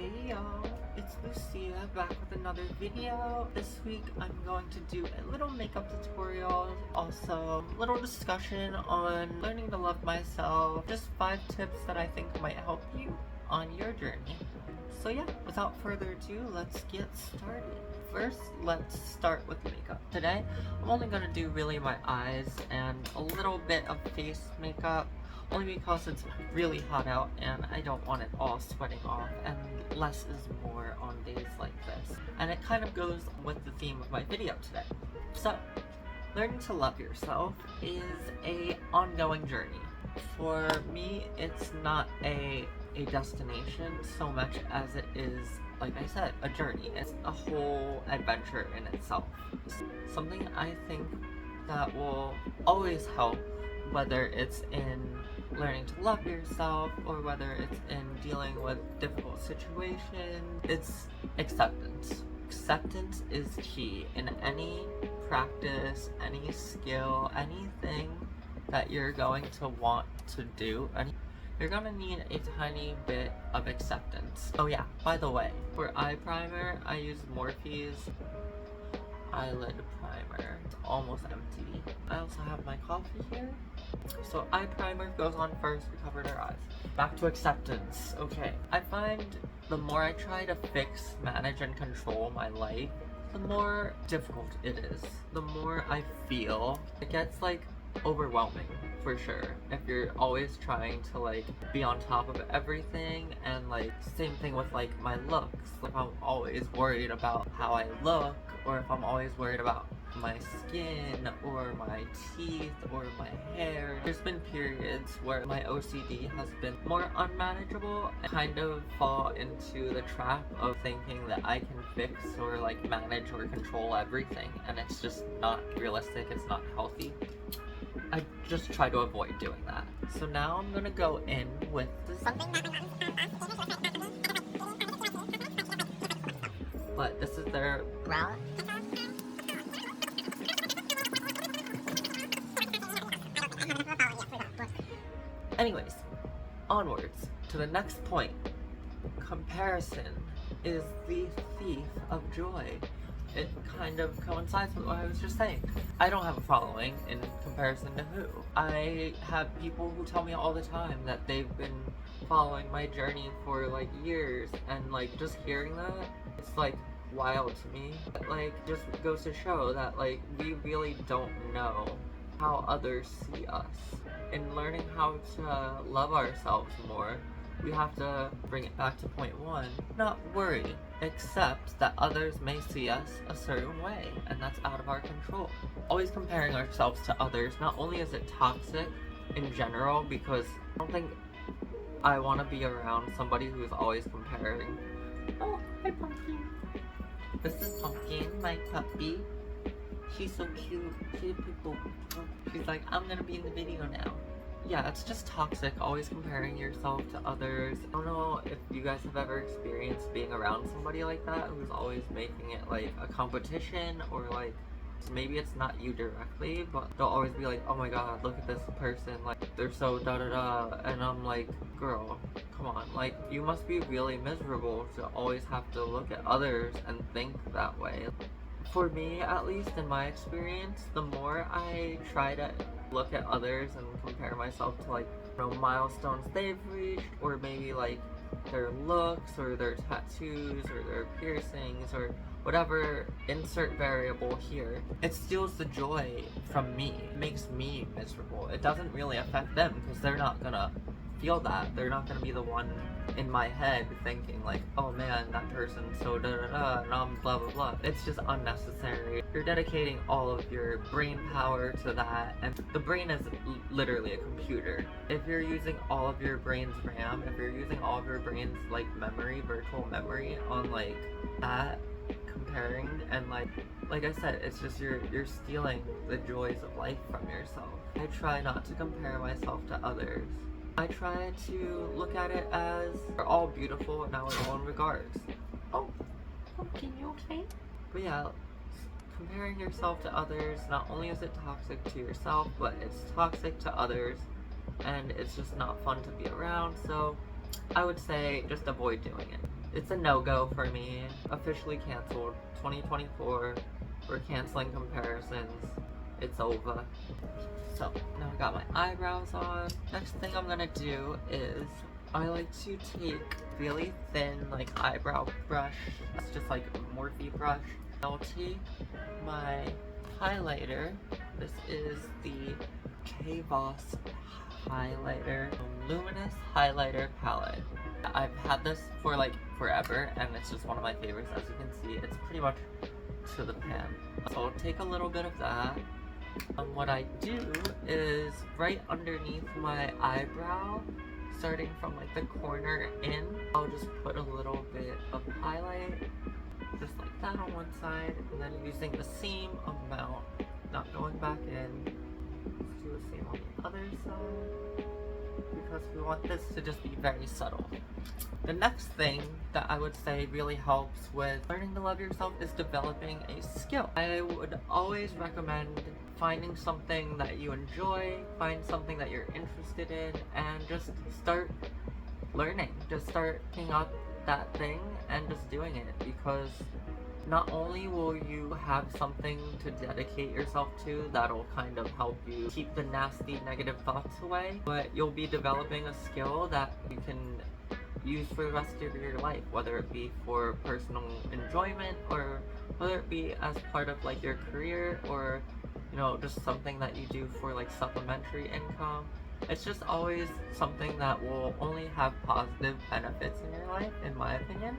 Hey y'all, it's Lucia back with another video. This week I'm going to do a little makeup tutorial, also a little discussion on learning to love myself, just 5 tips that I think might help you on your journey. So yeah, without further ado, let's get started. First, let's start with makeup. Today, I'm only going to do really my eyes and a little bit of face makeup, only because it's really hot out and I don't want it all sweating off, and less is more on days like this. And it kind of goes with the theme of my video today. So, learning to love yourself is an ongoing journey. For me, it's not a destination so much as it is, like I said, a journey. It's a whole adventure in itself. Something I think that will always help, whether it's in learning to love yourself or whether it's in dealing with difficult situations, it's acceptance. Acceptance is key in any practice, any skill, anything that you're going to want to do. You're gonna need a tiny bit of acceptance. Oh yeah, by the way, for eye primer, I use Morphe's eyelid primer. It's almost empty. I also have my coffee here. So eye primer goes on first, we covered our eyes. Back to acceptance. Okay, I find the more I try to fix, manage, and control my life, the more difficult it is. The more I feel, it gets like overwhelming for sure. If you're always trying to like be on top of everything, and like same thing with like my looks. If I'm always worried about how I look, or if I'm always worried about my skin or my teeth or my hair. There's been periods where my OCD has been more unmanageable and kind of fall into the trap of thinking that I can fix or like manage or control everything, and it's just not realistic, it's not healthy. I just try to avoid doing that. So now I'm gonna go in with something that but this is their brow. Anyways, onwards to the next point. Comparison is the thief of joy. It kind of coincides with what I was just saying. I don't have a following in comparison to who. I have people who tell me all the time that they've been following my journey for like years, and like just hearing that, it's like wild to me. It, like, just goes to show that like we really don't know how others see us. In learning how to love ourselves more, we have to bring it back to point 1. Not worry, accept that others may see us a certain way, and that's out of our control. Always comparing ourselves to others, not only is it toxic in general, because I don't think I want to be around somebody who is always comparing. Oh, hi Pumpkin. This is Pumpkin, my puppy. She's so cute. She's a people. She's like, I'm gonna be in the video now. Yeah, it's just toxic, always comparing yourself to others. I don't know if you guys have ever experienced being around somebody like that who's always making it like a competition, or like maybe it's not you directly, but they'll always be like, oh my god, look at this person, like they're so da da da, and I'm like, girl, come on, like you must be really miserable to always have to look at others and think that way. For me, at least in my experience, the more I try to look at others and compare myself to like, you know, milestones they've reached, or maybe like their looks or their tattoos or their piercings or whatever, insert variable here, it steals the joy from me. It makes me miserable. It doesn't really affect them because they're not gonna feel that. They're not gonna be the one in my head thinking like, oh man, that person's so da da da, and I'm blah blah blah. It's just unnecessary. You're dedicating all of your brain power to that, and the brain is literally a computer. If you're using all of your brain's RAM, if you're using all of your brain's like memory, virtual memory on like that, comparing, and like I said, it's just you're stealing the joys of life from yourself. I try not to compare myself to others. I try to look at it as we're all beautiful in our own regards. Oh, Pumpkin, you okay? But yeah, comparing yourself to others, not only is it toxic to yourself, but it's toxic to others, and it's just not fun to be around, so I would say just avoid doing it. it's a no-go for me. Officially canceled. 2024. We're canceling comparisons. It's over. So now I got my eyebrows on. Next thing I'm gonna do is I like to take really thin like eyebrow brush. It's just like a Morphe brush. I'll take my highlighter. This is the K-Boss highlighter, luminous highlighter palette. I've had this for like forever and it's just one of my favorites. As you can see, it's pretty much to the pan. So I'll take a little bit of that. What I do is right underneath my eyebrow, starting from like the corner in, I'll just put a little bit of highlight, just like that on one side, and then using the same amount, not going back in, let's do the same on the other side, because we want this to just be very subtle. The next thing that I would say really helps with learning to love yourself is developing a skill. I would always recommend finding something that you enjoy, find something that you're interested in, and just start learning. Just start picking up that thing and just doing it, because not only will you have something to dedicate yourself to that'll kind of help you keep the nasty negative thoughts away, but you'll be developing a skill that you can use for the rest of your life, whether it be for personal enjoyment or whether it be as part of like your career, or you know, just something that you do for like supplementary income. It's just always something that will only have positive benefits in your life, in my opinion.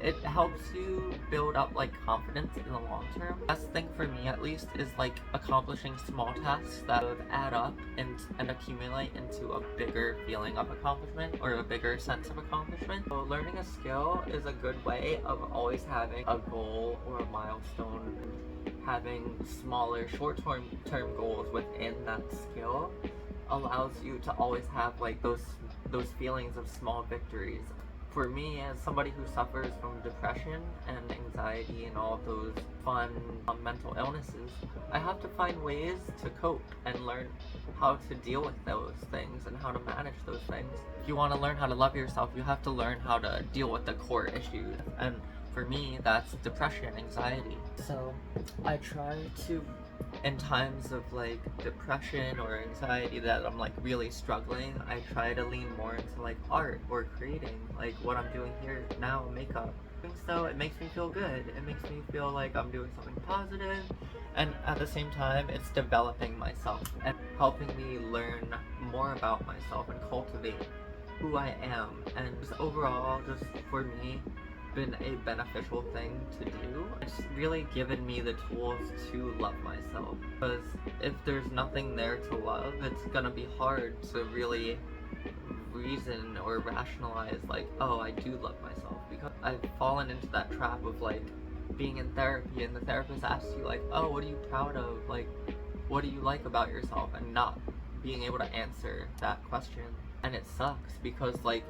It helps you build up like confidence in the long term. Best thing for me at least is like accomplishing small tasks that would add up and accumulate into a bigger feeling of accomplishment, or a bigger sense of accomplishment. So learning a skill is a good way of always having a goal or a milestone, having smaller short-term goals within that skill allows you to always have like those feelings of small victories. For me, as somebody who suffers from depression and anxiety and all of those fun mental illnesses, I have to find ways to cope and learn how to deal with those things and how to manage those things. If you want to learn how to love yourself, you have to learn how to deal with the core issues. And for me, that's depression, anxiety. So I try to, in times of like depression or anxiety that I'm like really struggling, I try to lean more into like art or creating, like what I'm doing here now, makeup. So it makes me feel good. It makes me feel like I'm doing something positive, and at the same time it's developing myself and helping me learn more about myself and cultivate who I am. And just overall, just for me, been a beneficial thing to do. It's really given me the tools to love myself, because if there's nothing there to love, it's gonna be hard to really reason or rationalize like, oh, I do love myself, because I've fallen into that trap of like being in therapy and the therapist asks you like, oh, what are you proud of, like what do you like about yourself, and not being able to answer that question. And it sucks, because like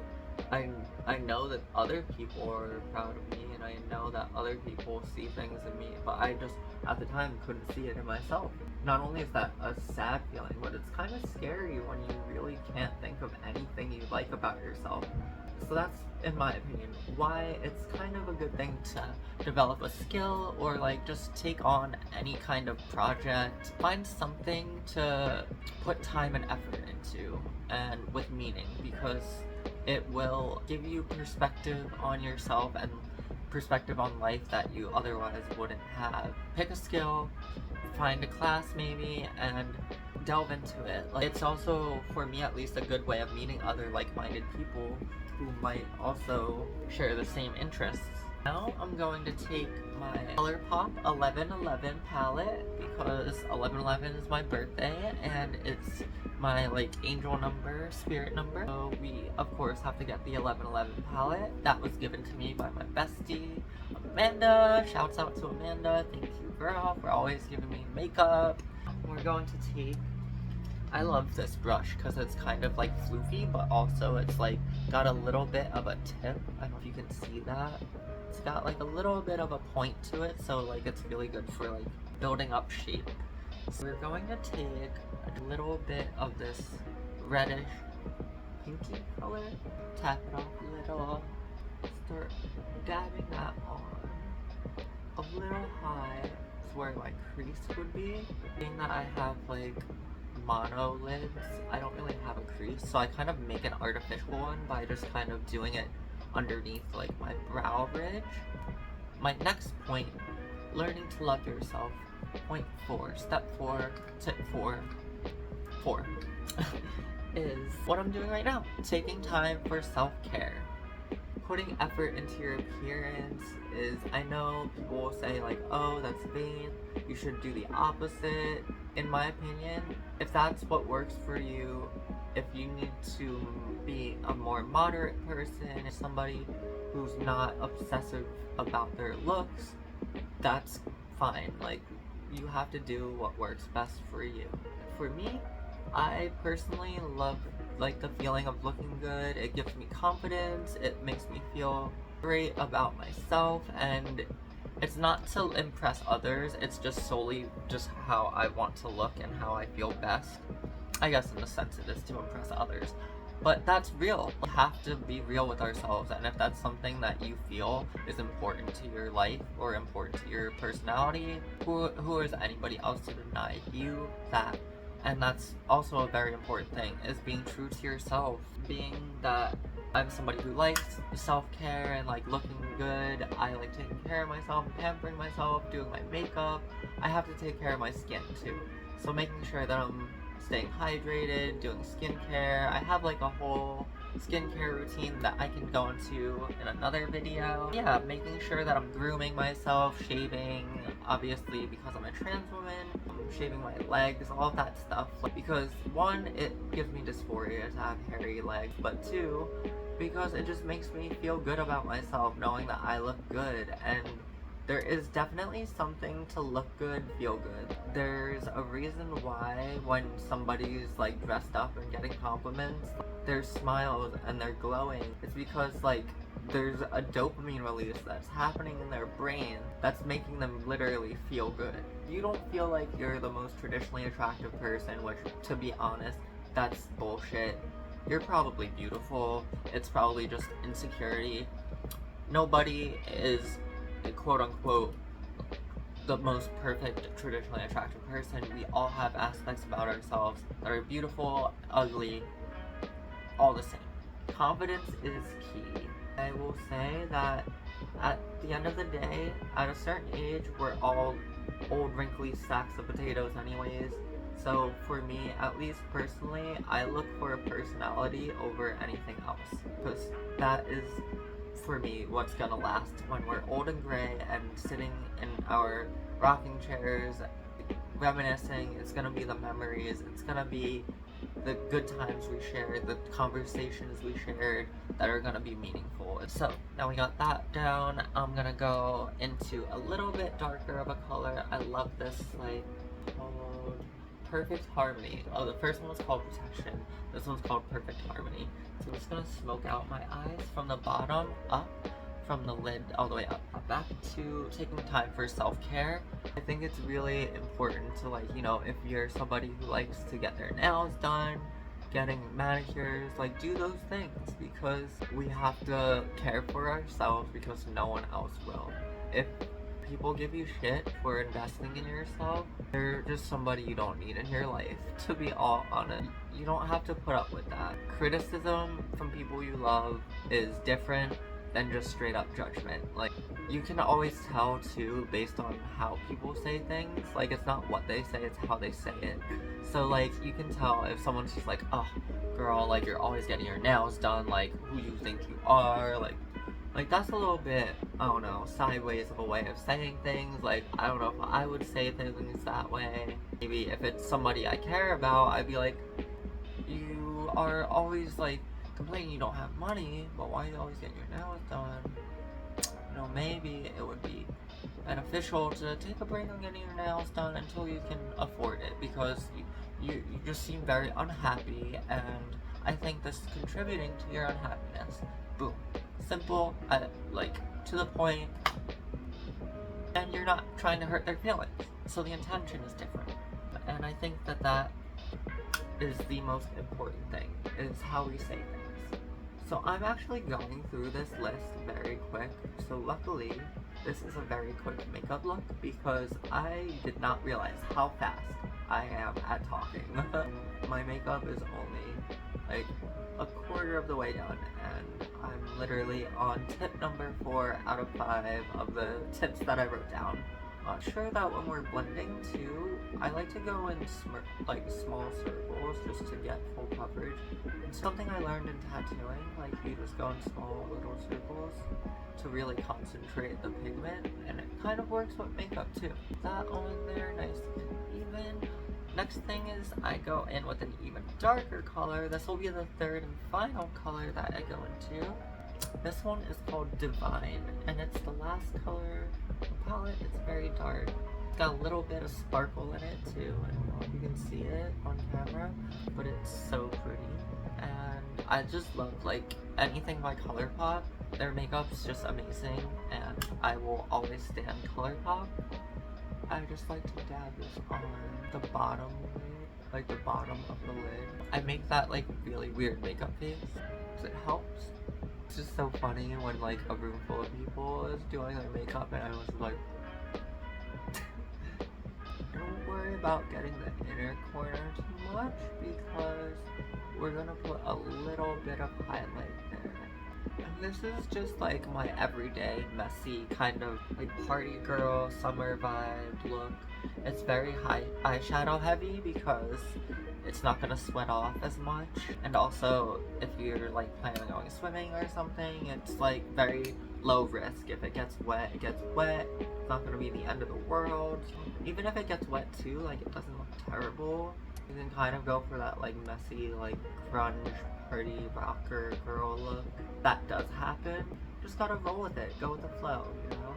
I know that other people are proud of me, and I know that other people see things in me, but I just, at the time, couldn't see it in myself. Not only is that a sad feeling, but it's kind of scary when you really can't think of anything you like about yourself. So that's, in my opinion, why it's kind of a good thing to develop a skill, or like just take on any kind of project. Find something to put time and effort into, and with meaning, because it will give you perspective on yourself and perspective on life that you otherwise wouldn't have. Pick a skill, find a class maybe, and delve into it. Like, it's also, for me at least, a good way of meeting other like-minded people who might also share the same interests. Now I'm going to take my ColourPop 1111 palette, because 1111 is my birthday and it's my like angel number, spirit number. So we of course have to get the 1111 palette. That was given to me by my bestie, Amanda. Shouts out to Amanda. Thank you, girl, for always giving me makeup. We're going to take, I love this brush because it's kind of like floofy, but also it's like got a little bit of a tip. I don't know if you can see that. It's got like a little bit of a point to it, so like it's really good for like building up shape. So we're going to take a little bit of this reddish pinky color, tap it off a little, start dabbing that on a little high to where my crease would be. Being that I have like mono lids, I don't really have a crease, so I kind of make an artificial one by just kind of doing it underneath like my brow ridge. My next point, learning to love yourself. Point 4, step 4, tip 4, is what I'm doing right now. Taking time for self-care. Putting effort into your appearance is, I know people will say like, oh, that's vain, you should do the opposite. In my opinion, if that's what works for you, if you need to be a more moderate person, somebody who's not obsessive about their looks, that's fine. Like, you have to do what works best for you. For me, I personally love like the feeling of looking good. It gives me confidence, it makes me feel great about myself, and it's not to impress others, it's just solely just how I want to look and how I feel best. I guess in a sense it is to impress others, but that's real. We have to be real with ourselves, and if that's something that you feel is important to your life or important to your personality, who is anybody else to deny you that? And that's also a very important thing, is being true to yourself. Being that I'm somebody who likes self-care and like looking good, I like taking care of myself, pampering myself, doing my makeup. I have to take care of my skin too. So making sure that I'm staying hydrated, doing skincare. I have like a whole skincare routine that I can go into in another video. Yeah, making sure that I'm grooming myself, shaving, obviously because I'm a trans woman, shaving my legs, all of that stuff. Because one, it gives me dysphoria to have hairy legs, but two, because it just makes me feel good about myself knowing that I look good. And there is definitely something to look good, feel good. There's a reason why when somebody's like dressed up and getting compliments, their smiles and they're glowing. It's because like there's a dopamine release that's happening in their brain that's making them literally feel good. You don't feel like you're the most traditionally attractive person, which, to be honest, that's bullshit. You're probably beautiful. It's probably just insecurity. Nobody is, quote unquote, the most perfect traditionally attractive person. We all have aspects about ourselves that are beautiful, ugly, all the same. Confidence is key. I will say that at the end of the day, at a certain age, we're all old wrinkly sacks of potatoes anyways. So for me, at least personally, I look for a personality over anything else, because that is, for me, what's gonna last when we're old and gray and sitting in our rocking chairs reminiscing. It's gonna be the memories, it's gonna be the good times we shared, the conversations we shared that are gonna be meaningful. So now we got that down, I'm gonna go into a little bit darker of a color. I love this, like, called Perfect Harmony. Oh, the first one was called Protection, this one's called Perfect Harmony. So I'm just gonna smoke out my eyes from the bottom up, from the lid all the way up. Back to taking time for self-care. I think it's really important to, like, you know, if you're somebody who likes to get their nails done, getting manicures, like, do those things, because we have to care for ourselves because no one else will. If people give you shit for investing in yourself, they're just somebody you don't need in your life, to be all honest. You don't have to put up with that. Criticism from people you love is different than just straight up judgment. Like, you can always tell too based on how people say things. Like, it's not what they say, it's how they say it. So like, you can tell if someone's just like, oh girl, like, you're always getting your nails done, like, who you think you are, like that's a little bit, I don't know, sideways of a way of saying things. Like, I don't know if I would say things that way. Maybe if it's somebody I care about, I'd be like, you are always like complaining you don't have money, but why are you always getting your nails done? You know, maybe it would be beneficial to take a break on getting your nails done until you can afford it, because you just seem very unhappy, and I think this is contributing to your unhappiness. Boom. Simple, like, to the point, and you're not trying to hurt their feelings, so the intention is different. And I think that that is the most important thing, is how we say things. So I'm actually going through this list very quick. So luckily, this is a very quick makeup look because I did not realize how fast I am at talking. My makeup is only like a quarter of the way done, and I'm literally on tip number 4 out of 5 of the tips that I wrote down. Sure that when we're blending too, I like to go in like small circles just to get full coverage. It's something I learned in tattooing, like you just go in small little circles to really concentrate the pigment, and it kind of works with makeup too. That on there, nice and even. Next thing is I go in with an even darker color. This will be the third and final color that I go into. This one is called Divine, and it's the last color of the palette. It's very dark. It's got a little bit of sparkle in it too. I don't know if you can see it on camera, but it's so pretty. And I just love like anything by ColourPop. Their makeup's just amazing, and I will always stand ColourPop. I just like to dab this on the bottom lid, like the bottom of the lid. I make that like really weird makeup face, because it helps. It's just so funny when like a room full of people is doing their makeup and I was like, don't worry about getting the inner corner too much because we're gonna put a little bit of highlight there. And this is just like my everyday messy kind of like party girl summer vibe look. It's very high eyeshadow heavy because it's not gonna sweat off as much, and also if you're like planning on going swimming or something, it's like very low risk. If it gets wet, it gets wet. It's not gonna be the end of the world. Even if it gets wet too, like it doesn't look terrible. You can kind of go for that like messy, like grunge party rocker girl look. That does happen. Just gotta roll with it, go with the flow, you know?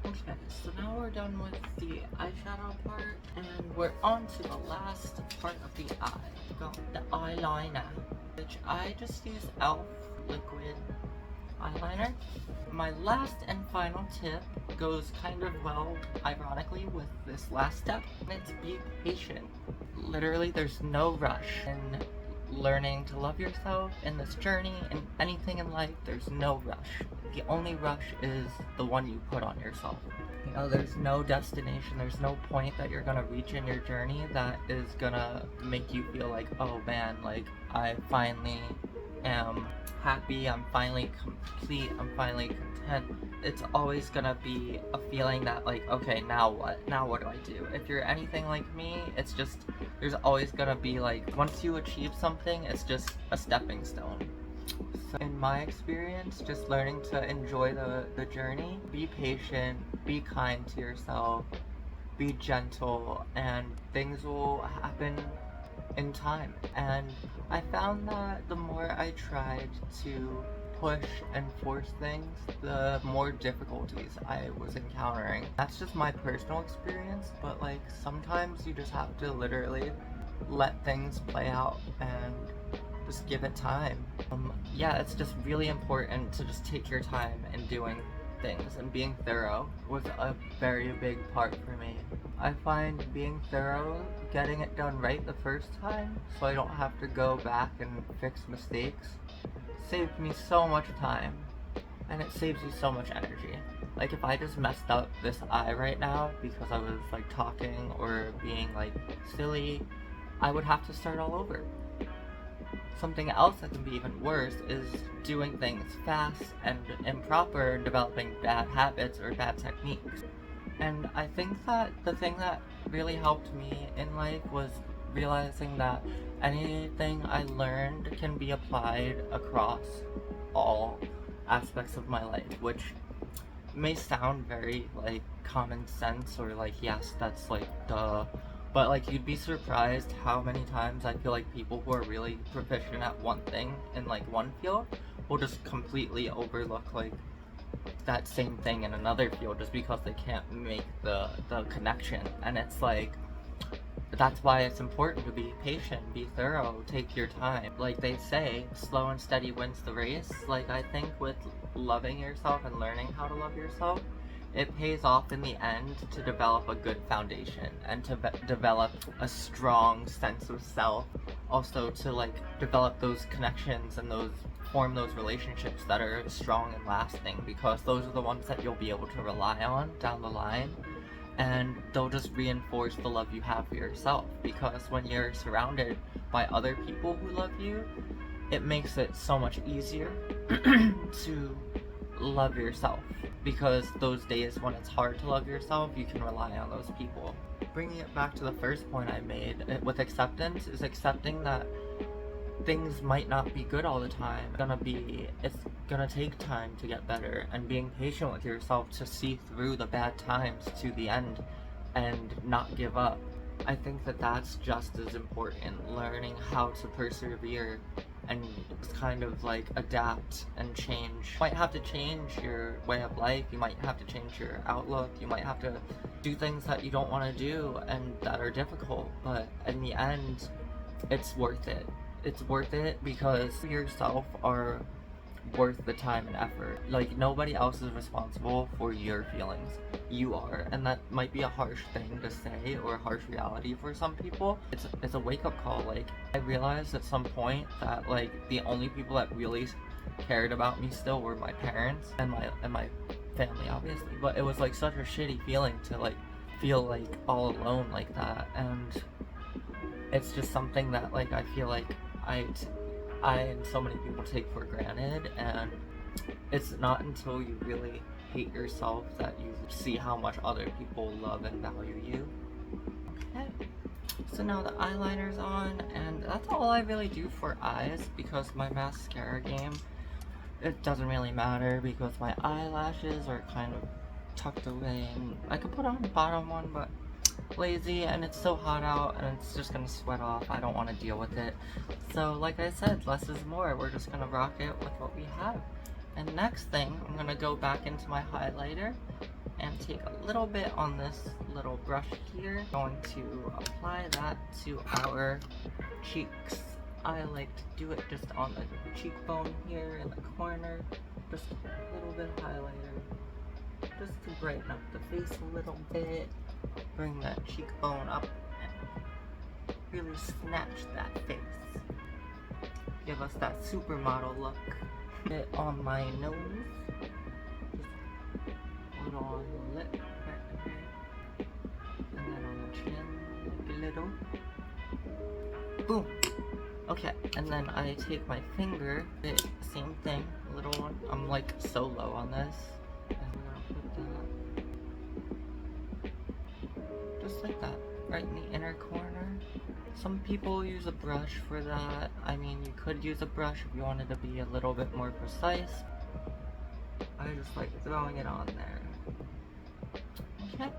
Okay, so now we're done with the eyeshadow part, and we're on to the last part of the eye. We got the eyeliner, which I just use e.l.f. liquid eyeliner. My last and final tip goes kind of well, ironically, with this last step, and it's be patient. Literally, there's no rush in learning to love yourself in this journey, and anything in life, there's no rush. The only rush is the one you put on yourself. You know, there's no destination, there's no point that you're gonna reach in your journey that is gonna make you feel like, oh man, like I finally am happy, I'm finally complete, I'm finally content. It's always gonna be a feeling that like, okay, now what? Now what do I do? If you're anything like me, it's just, there's always gonna be like, once you achieve something, it's just a stepping stone. So in my experience, just learning to enjoy the journey, be patient, be kind to yourself, be gentle, and things will happen in time. And I found that the more I tried to push and force things, the more difficulties I was encountering. That's just my personal experience, but like sometimes you just have to literally let things play out and just give it time. Yeah, it's just really important to just take your time in doing things, and being thorough was a very big part for me. I find being thorough, getting it done right the first time, so I don't have to go back and fix mistakes, saved me so much time, and it saves you so much energy. Like if I just messed up this eye right now because I was like talking or being like silly, I would have to start all over. Something else that can be even worse is doing things fast and improper and developing bad habits or bad techniques. And I think that the thing that really helped me in life was realizing that anything I learned can be applied across all aspects of my life, which may sound very like common sense or like, yes, that's like duh. But like you'd be surprised how many times I feel like people who are really proficient at one thing in like one field will just completely overlook like that same thing in another field just because they can't make the connection. And it's like, that's why it's important to be patient, be thorough, take your time. Like they say, slow and steady wins the race. Like I think with loving yourself and learning how to love yourself, it pays off in the end to develop a good foundation and to develop a strong sense of self. Also to like develop those connections and those form those relationships that are strong and lasting, because those are the ones that you'll be able to rely on down the line, and they'll just reinforce the love you have for yourself. Because when you're surrounded by other people who love you, it makes it so much easier to love yourself, because those days when it's hard to love yourself, you can rely on those people. Bringing it back to the first point I made with acceptance, is accepting that things might not be good all the time. It's gonna take time to get better, and being patient with yourself to see through the bad times to the end and not give up. I think that that's just as important, learning how to persevere and kind of like adapt and change. You might have to change your way of life, you might have to change your outlook, you might have to do things that you don't want to do and that are difficult, but in the end, it's worth it. It's worth it because you yourself are worth the time and effort. Like, nobody else is responsible for your feelings. You are, and that might be a harsh thing to say, or a harsh reality for some people. It's a wake-up call. Like, I realized at some point that like the only people that really cared about me still were my parents and my family, obviously. But it was like such a shitty feeling to like feel like all alone like that, and it's just something that like I feel like I and so many people take for granted, and it's not until you really hate yourself that you see how much other people love and value you. Okay, so now the eyeliner's on, and that's all I really do for eyes, because my mascara game, it doesn't really matter because my eyelashes are kind of tucked away, and I could put on the bottom one, but lazy, and it's so hot out and it's just gonna sweat off. I don't want to deal with it. So like I said, less is more. We're just gonna rock it with what we have. And next thing, I'm gonna go back into my highlighter and take a little bit on this little brush here. I'm going to apply that to our cheeks. I like to do it just on the cheekbone here in the corner. Just a little bit of highlighter, just to brighten up the face a little bit. Bring that cheekbone up and really snatch that face. Give us that supermodel look. Bit on my nose. Just a little on the lip right here. And then on the chin, like a little. Boom! Okay, and then I take my finger, same thing, a little one. I'm like so low on this. And I'm gonna put that just like that, right in the inner corner. Some people use a brush for that. I mean, you could use a brush if you wanted to be a little bit more precise. I just like throwing it on there. Okay.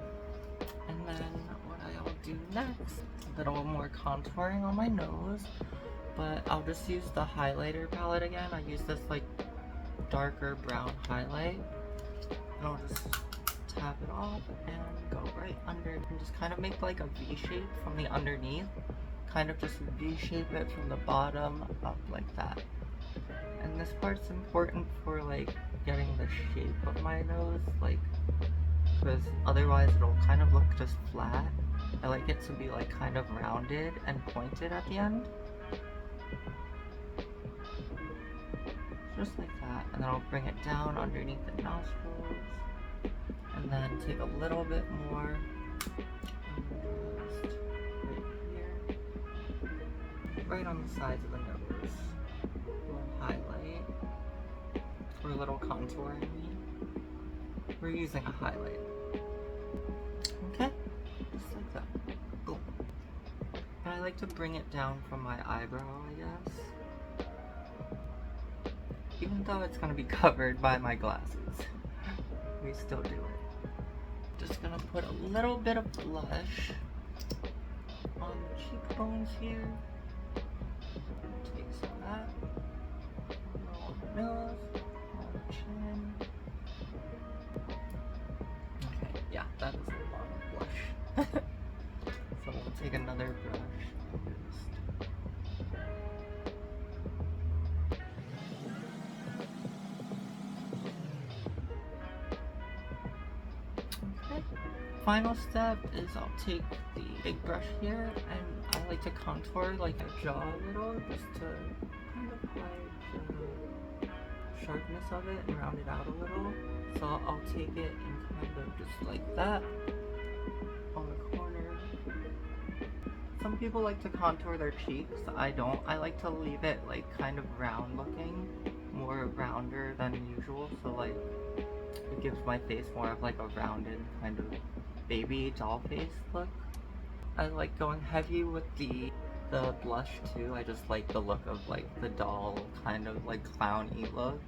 And then what I'll do next, a little more contouring on my nose, but I'll just use the highlighter palette again. I use this like darker brown highlight, and I'll just tap it off and go right under and just kind of make like a V shape from the underneath. Kind of just V shape it from the bottom up like that. And this part's important for like getting the shape of my nose, like, because otherwise it'll kind of look just flat. I like it to be like kind of rounded and pointed at the end. Just like that. And then I'll bring it down underneath the nostrils. And then take a little bit more, just right here, right on the sides of the nose. A little highlight, or a little contour, I mean. We're using a highlight. Okay, just like that. Boom. And I like to bring it down from my eyebrow, I guess. Even though it's gonna be covered by my glasses, we still do it. Just gonna put a little bit of blush on the cheekbones here. Take some of that. On the nose, on the chin. Okay, yeah, that is a lot of blush. So we'll take another brush. Final step is I'll take the big brush here, and I like to contour like a jaw a little, just to kind of hide sharpness of it and round it out a little. So I'll take it and kind of just like that on the corner. Some people like to contour their cheeks. I don't. I like to leave it like kind of round looking, more rounder than usual. So like it gives my face more of like a rounded kind of baby doll face look. I like going heavy with the blush too. I just like the look of like the doll kind of like clown-y look,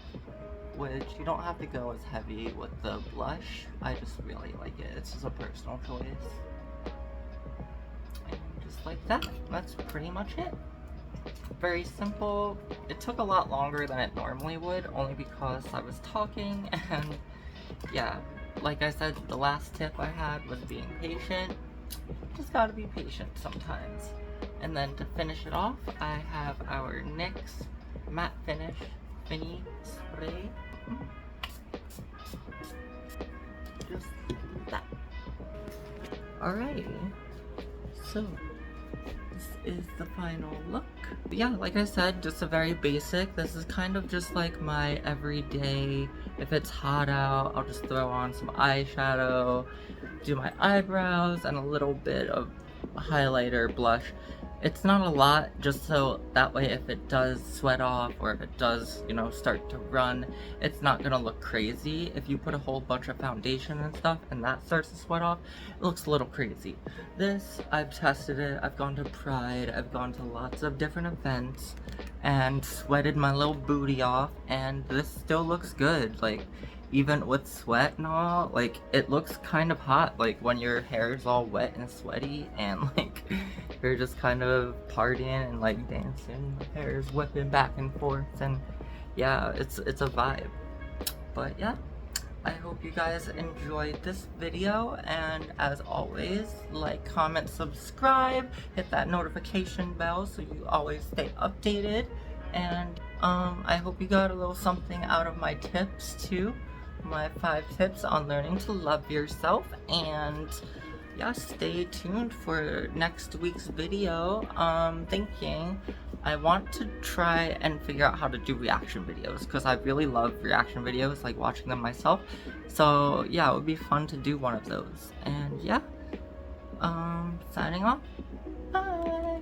which you don't have to go as heavy with the blush. I just really like it. It's just a personal choice. And just like that. That's pretty much it. Very simple. It took a lot longer than it normally would, only because I was talking, and yeah, like I said, the last tip I had was being patient. Just gotta be patient sometimes. And then to finish it off, I have our NYX Matte Finish Fini Spray. Just that. Alrighty. So, this is the final look. But yeah, like I said, just a very basic. This is kind of just like my everyday, if it's hot out, I'll just throw on some eyeshadow, do my eyebrows, and a little bit of highlighter, blush. It's not a lot, just so that way if it does sweat off or if it does, you know, start to run, it's not gonna look crazy. If you put a whole bunch of foundation and stuff and that starts to sweat off, it looks a little crazy. This, I've tested it, I've gone to Pride, I've gone to lots of different events and sweated my little booty off, and this still looks good. Like, even with sweat and all, like, it looks kind of hot, like when your hair is all wet and sweaty and like you're just kind of partying and like dancing, the hair is whipping back and forth, and yeah, it's a vibe. But yeah, I hope you guys enjoyed this video, and as always, like, comment, subscribe, hit that notification bell so you always stay updated, and I hope you got a little something out of my tips too. My 5 tips on learning to love yourself, and yeah, stay tuned for next week's video. Thinking I want to try and figure out how to do reaction videos, because I really love reaction videos, like watching them myself. So yeah, it would be fun to do one of those. And yeah, signing off. Bye.